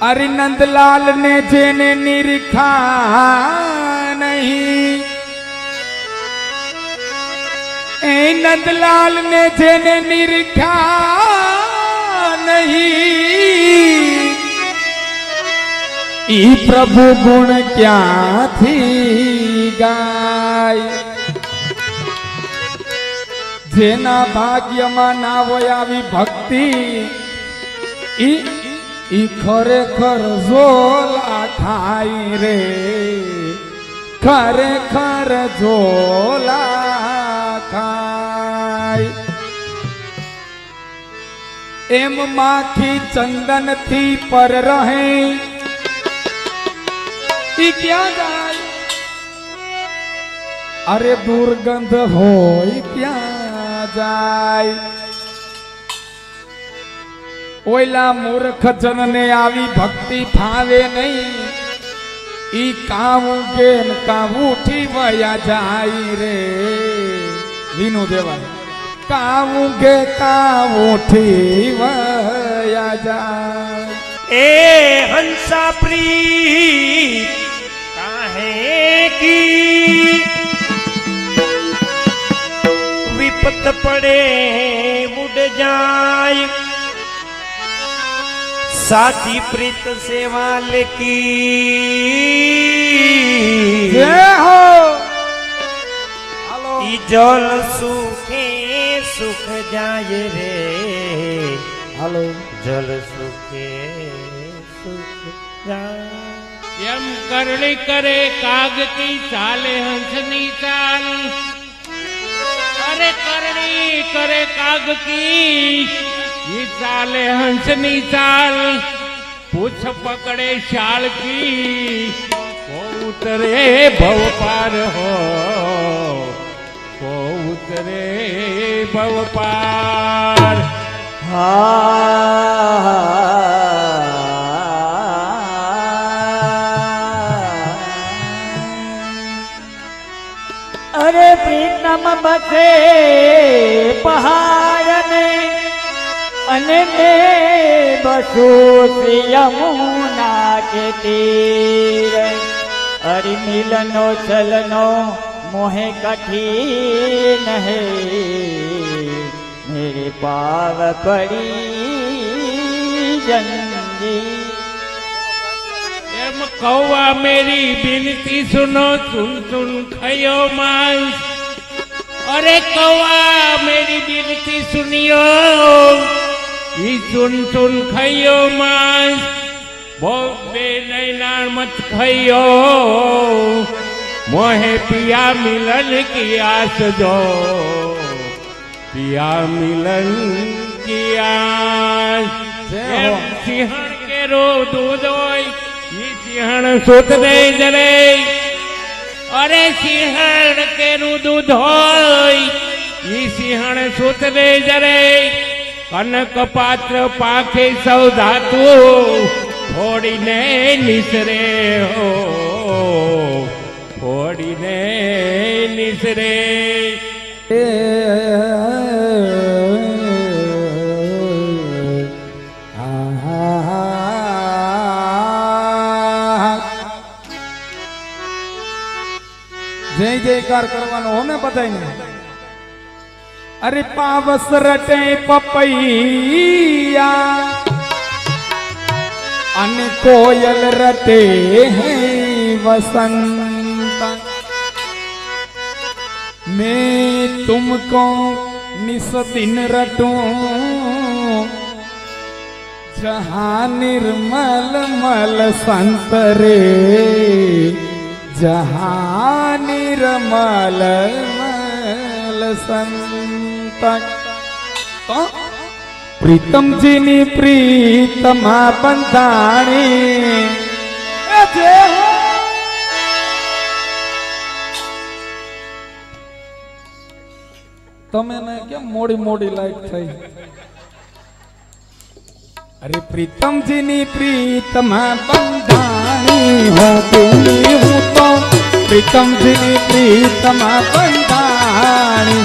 अरे नंदलाल ने जेने निरखा नहीं, ए नंदलाल ने जेने निरखा नहीं, ई प्रभु गुण क्या थी गाय। जेना भाग्य में ना होय आवी भक्ति, ई खरेखर झोला खाई रे, खरेखर झोला खाई। एम माखी चंदन थी पर रहे, ई क्या जाय। अरे दुर्गंध होय क्या जाय। ओला मूर्ख जन ने आवी भक्ति भावे नहीं, ई काऊ गेन काऊ उठी वया जाई रे। वीनु देवा काऊ गे काऊ उठी वया जाय। ए हंसा प्रीत काहे की, विपत पड़े उड़ जाए, साथी प्रीत सेवाल की हो। ई जल सुखे सुख जाए रे, हेलो जल सुखे सुख जाए। यम करणी करे काग की चाले हंसनी चाल, अरे करणी करे काग की ये चाले हंसनी चाल। पूछ पकड़े शाल की वो उतरे भव पार हो, वो उतरे भव पार। अरे प्रीतम बसे पहाड़ ने, अने में बसो यमुना के तीर। अरे मिलनो चलनो मोहे कठिन है, मेरे पाव पड़ी जंजीर। कौवा मेरी बिनती सुनो, सुन सुन खयो मांस। अरे कौवा मेरी बिनती सुनियो, ये सुन सुन खयो मांस। बहुत बेनैना मत खयो, मोहे पिया मिलन की आस दो, पिया मिलन की आस। सिंहण के रो दूध होय, ये सिंहण सुत नहीं जरे। अरे सिंहण के रू दूध होय, ये सिंहण सुत नहीं जरे। कनक पात्र पाखे सौ धातु, फोड़ी ने निसरे हो, फोड़ी ने निसरे। जय जयकार करवानो हो ने बधाई ने। अरे पावस रटे पपैया, अन कोयल रटे हैं वसंत। मैं तुमको निस दिन रटूं, जहां निर्मल मल संतरे, जहां निर्मल मल संत। प्रीतम जी नी प्रीतमा बंधाणी, तमे ने केम मोड़ी मोड़ी लाइट थई। अरे प्रीतम जी नी प्रीतमा बंधाणी हो बोली हूँ तो, प्रीतम जी नी प्रीतमा बंधाणी।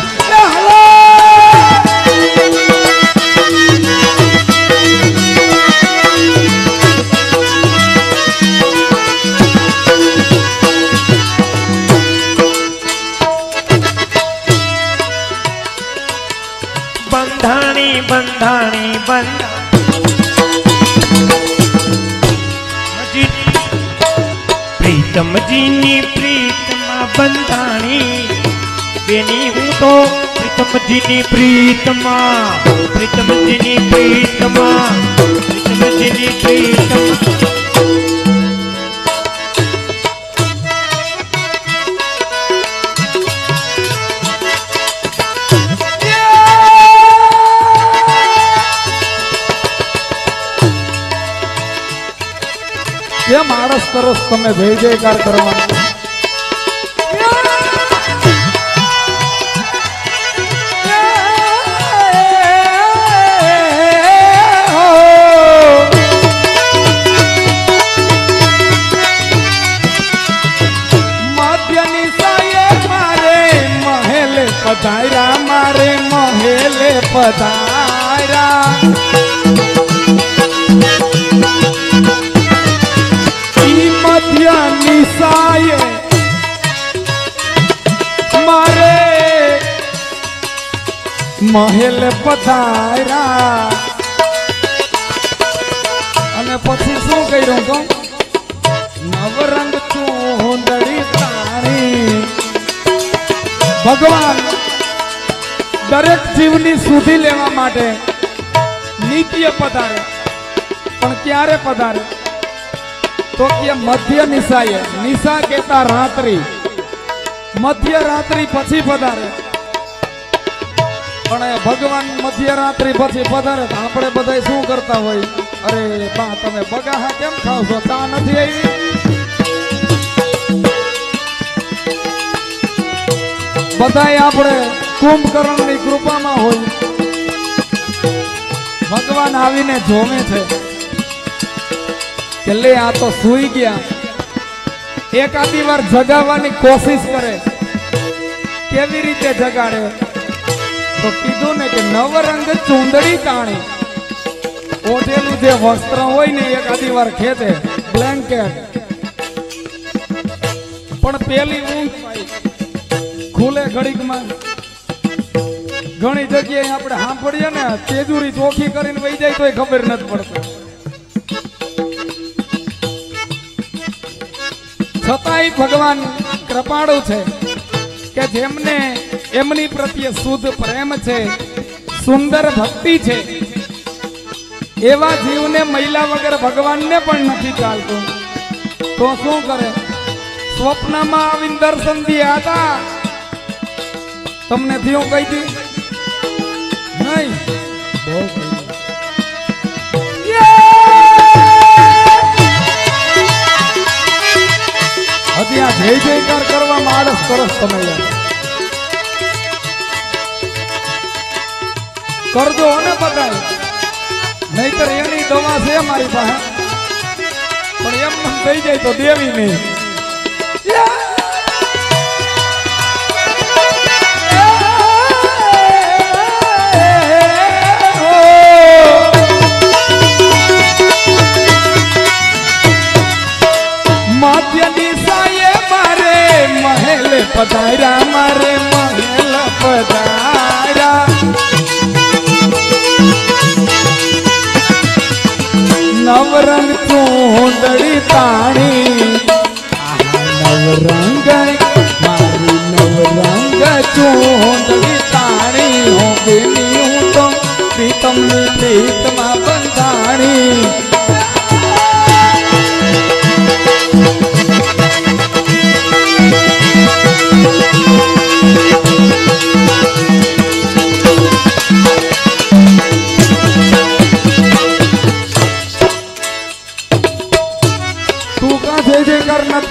બંધાણી પ્રીતમજીની પ્રીતમાં બંધાણી બેની હું તો પ્રીતમજીની પ્રીતમાં પ્રીતમજીની પ્રીતમાં પ્રીતમજીની પ્રીતમાં કેમ આળસ કરો છો તમે જય જયકાર કરવાનો? મધ્યની સાયે મારે મહેલે પધાર્યા, મારે મહેલે પધાર્યા. નિશાએ મારે મહેલ પધાર્યા. અને પછી શું કર્યું કહું? નવરંગ ચૂંદડી તાણી. ભગવાન દરેક જીવની સુધી લેવા માટે નિત્ય પધારે, પણ ક્યારે પધારે? તો કે મધ્ય નિશાએ. નિશા કેતા રાત્રિ, મધ્ય રાત્રિ પછી પધારે. પણ ભગવાન મધ્ય રાત્રિ પછી પધારે તો આપણે બધા શું કરતા હોય? અરે બા તમે બગાહા કેમ ખાવ છો? ચા નથી આવી? બધાય આપણે કુંભકર્ણની કૃપામાં હોય. ભગવાન આવીને જોવે છે કે લે આ તો સૂઈ ગયા. એકાદી વાર જગાવવાની કોશિશ કરે. કેવી રીતે જગાડે? તો કીધું ને કે નવરંગ ચૂંદડી તાણી. ઓઢેલું જે વસ્ત્ર હોય ને એકાદી વાર ખેંચે, બ્લેન્કેટ. પણ પેલી ઊંઘ ખુલે ઘડીકમાં. ઘણી જગ્યાએ આપણે સાંભળીએ ને તેજુરી ચોખ્ખી કરીને વહી જાય તોય ખબર નથી પડતી. છતાંય ભગવાન કૃપાળુ છે કે જેમને એમની પ્રત્યે શુદ્ધ પ્રેમ છે, સુંદર ભક્તિ છે, એવા જીવને મહિલા વગર ભગવાનને પણ નથી ચાલતું. તો શું કરે? સ્વપ્નમાં આવીને દર્શન દિયા હતા. તમને થયું કહી દી નહીં? હજી આ જય જયકાર કરવામાં આળસ કરો તમે યાર. કરજો ને બધાય, નહીતર એની દવા છે મારી પાસે, પણ એમ નામ થઈ જાય તો દેવી નહીં. મહેલ પધાર્યા, મારે મહેલ પધાર્યા. નવરંગ ચૂંદડી તાણી. નવરંગ મારી નવરંગ ચૂંદડી તાણી. હું બેની હું તો પ્રીતમની પ્રીતમાં બંધાણી.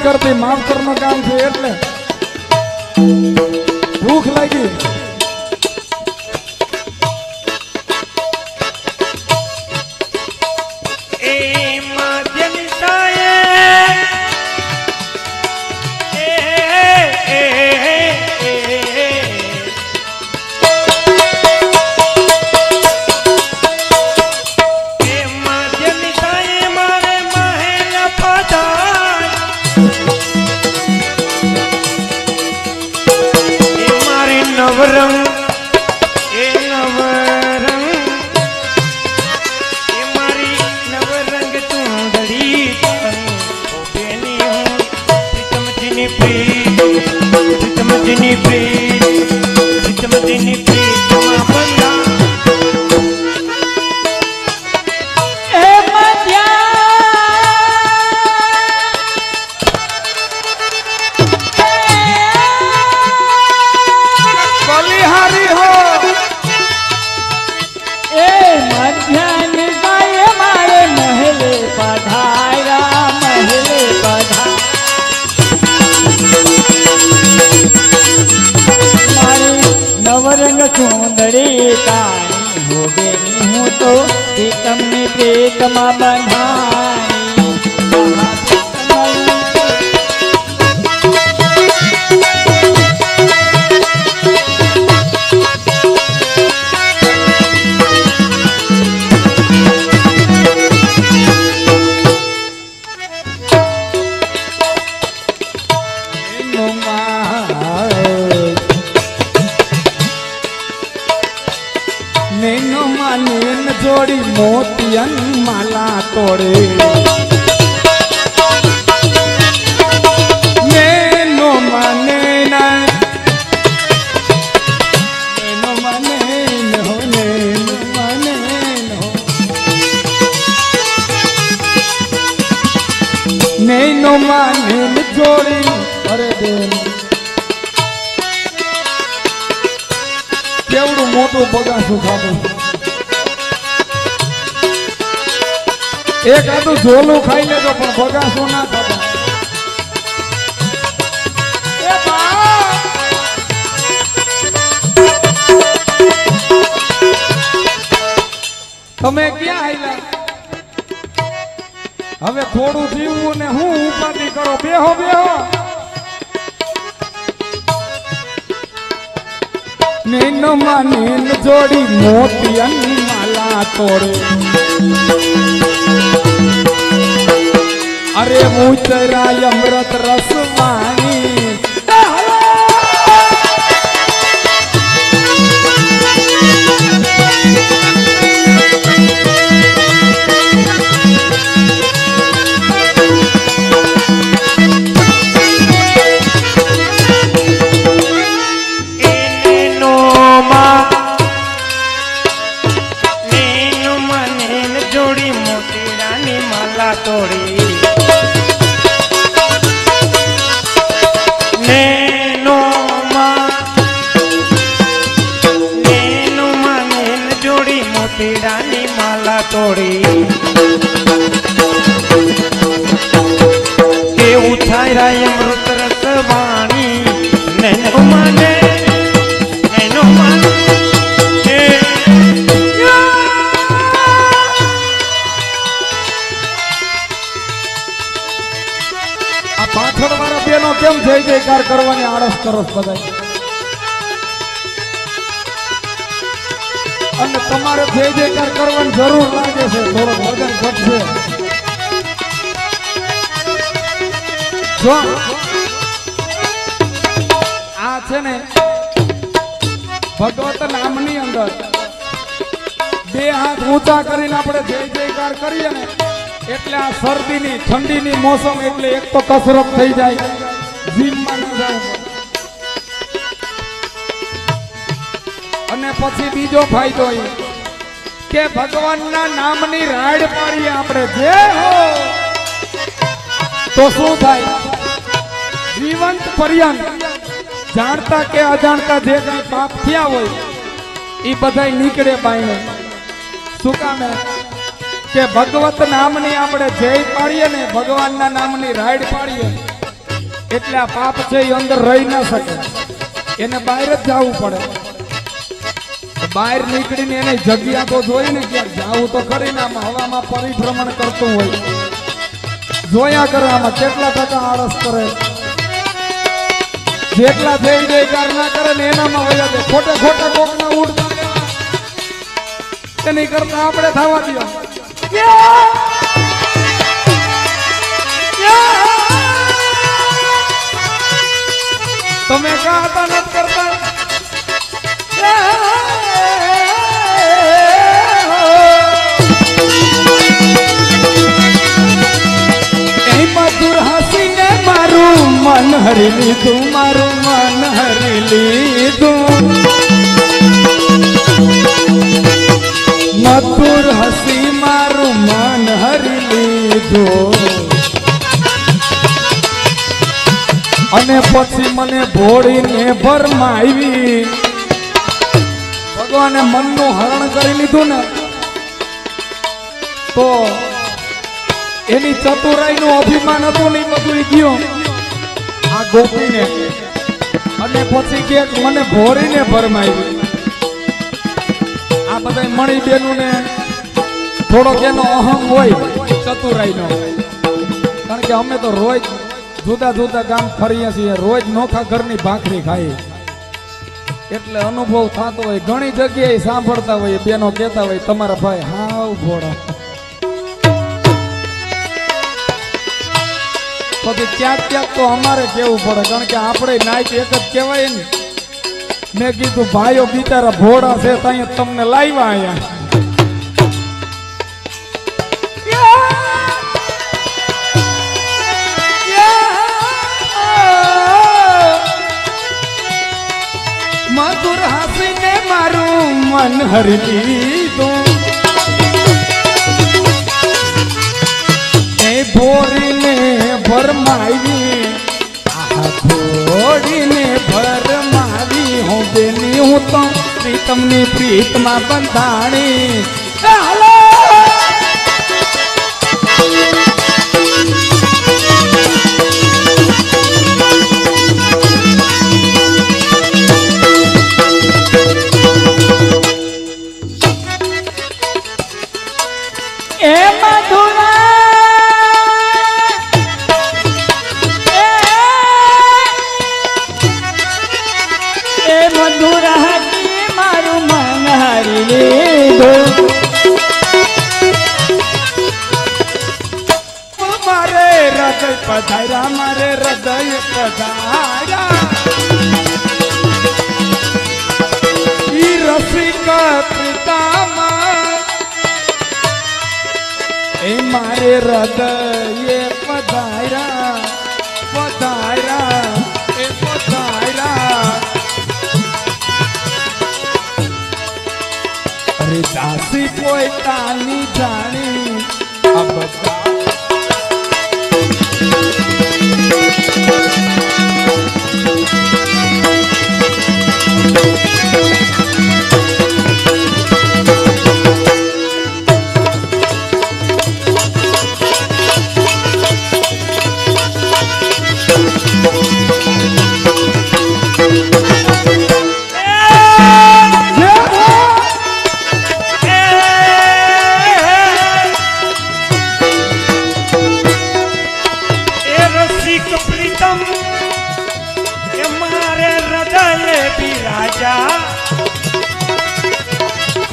કરતી માફ કરનું કામ છે એટલે ભૂખ લાગી. એ માધ્યનિતાએ મારે મહેલ પધાર. નવરંગ પડી તાણી હો બેની હું તો પ્રીતમની પ્રીતમાં બંધાણી નૈનો માનેન જોડી મોતિયન માલા તોડે નૈનો માનેન નૈનો માનેન હો નૈનો માનેન હો નૈનો માનેન જોડી અરે બેન કેવડું મોટું બગાસું ખાધું એક આદું ઝોલું ખાઈ લેજો પણ બગાસું ના ખાતા એ બા! તમે ક્યાં આવ્યા હવે થોડું જીવવું ને હું ઉપાધિ કરો બેહો બેહો નૈનો માનેન જોડી મોતિયન માલા તોડે અરે ઉતરાય અમૃત રસ વાણી તોડી નેનો માં જોડી મોતીડાની માલા તોડી કેવું થાય રાય અમૃત રસ વાણી નેનો માને નેનો માને પાછળ મારા બેનો કેમ જય જયકાર કરવાની આળસ કરસ બધા અને તમારે જય જયકાર કરવાની જરૂર લાગે છે થોડો વજન ઘટશે જો આ છે ને ભગવત નામની અંદર બે હાથ ઊંચા કરીને આપણે જય જયકાર કરીએ ને એટલે આ શરદીની ઠંડીની મોસમ એટલે એક તો કસરત થઈ જાય જીમમાં ન જાય અને પછી બીજો ફાયદો એ કે ભગવાનના નામની રાડ પાડીએ આપણે જે હો તો શું થાય જીવંત પર્યંત જાણતા કે અજાણતા જે કઈ પાપ થયા હોય એ બધાય નીકળે બાઈને શું કામે કે ભગવત નામની આપણે જય પાડીએ ને ભગવાનના નામની રાઈડ પાડીએ એટલે આ પાપ છે એ અંદર રહી ના શકે એને બહાર જ જવું પડે બહાર નીકળીને એને જગ્યા તો જોઈ ને ક્યાંક જવું તો કરીને આમાં હવામાં પરિભ્રમણ કરતું હોય જોયા કરે આમાં કેટલા ટકા આળસ કરે જેટલા જય જયકાર ના કરે ને એનામાં વયા જાય ખોટે ખોટા કોકના ઉડતા એની કરતા આપણે થવા દો તમે કા હતા નથી કરતા મધુર હસીને મારું મન હરી લીધું મારું મન હરી લીધું મધુર હસી મારું મન હરી લીધું અને પછી મને ભોળીને ભરમાવી ભગવાને મનનું હરણ કરી લીધું ને તો એની ચતુરાઈનું અભિમાન હતું ને બધું ગયું આ ગોપીને અને પછી કે મને ભોળીને ભરમાવી આ બધા મણી બેનું ને થોડોક એનો અહમ હોય ચતુરાઈનો, કારણ કે અમે તો રોજ જુદા જુદા ગામ ફરીએ છીએ, રોજ નોખા ઘરની ભાખરી ખાઈએ, એટલે અનુભવ થતો હોય. ઘણી જગ્યાએ સાંભળતા હોય બેનો કહેતા હોય તમારા ભાઈ હાવ ભોળા. પછી ક્યાંક ક્યાંક તો અમારે કેવું પડે, કારણ કે આપણે નાઈટ એક જ કહેવાય ને. મેં કીધું ભાઈઓ બિચારા ભોળા છે ત્યાં તમને લાવ્યા અહીંયા. મધુર હાસીને મારું મન હરી લીધું, એ ભોરીને ભરમાવી, ઘોડીને ભરમાવી, હું બેની હું તો પ્રીતમની પ્રીતમાં બંધાણી. હાલો એ મધુરા એ મધુરા મારું મન હરી લીધું, મારે હૃદય પધાર્યા, મારે હૃદય પધાર્યા, ઈ રસિક પિતામાં એ મારે હૃદય પધાર્યા, પધાર્યા, એ પધાર્યા. અરે દાસી પોતાની જાણી આ બધા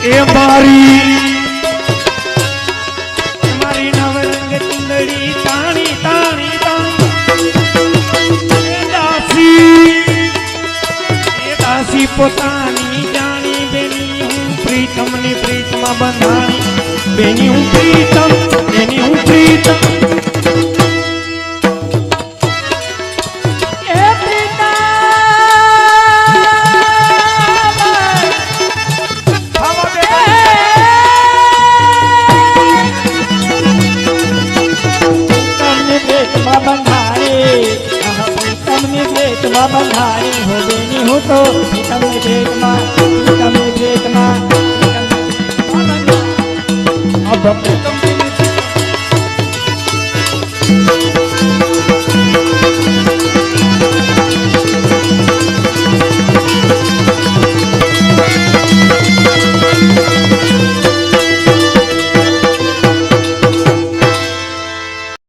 એ મારી નવરંગ ચુંદડી તાણી તાણી તાણી, એ દાસી પોતાની જાણી, બેની હું પ્રીતમની પ્રીતમાં બંધાણી, બેની હું પ્રીતમ, બેની હું પ્રીતમ. બંધાણી હો બેની હું તો તમને ભેટમાં, તમને ભેટમાં, પ્રીતમ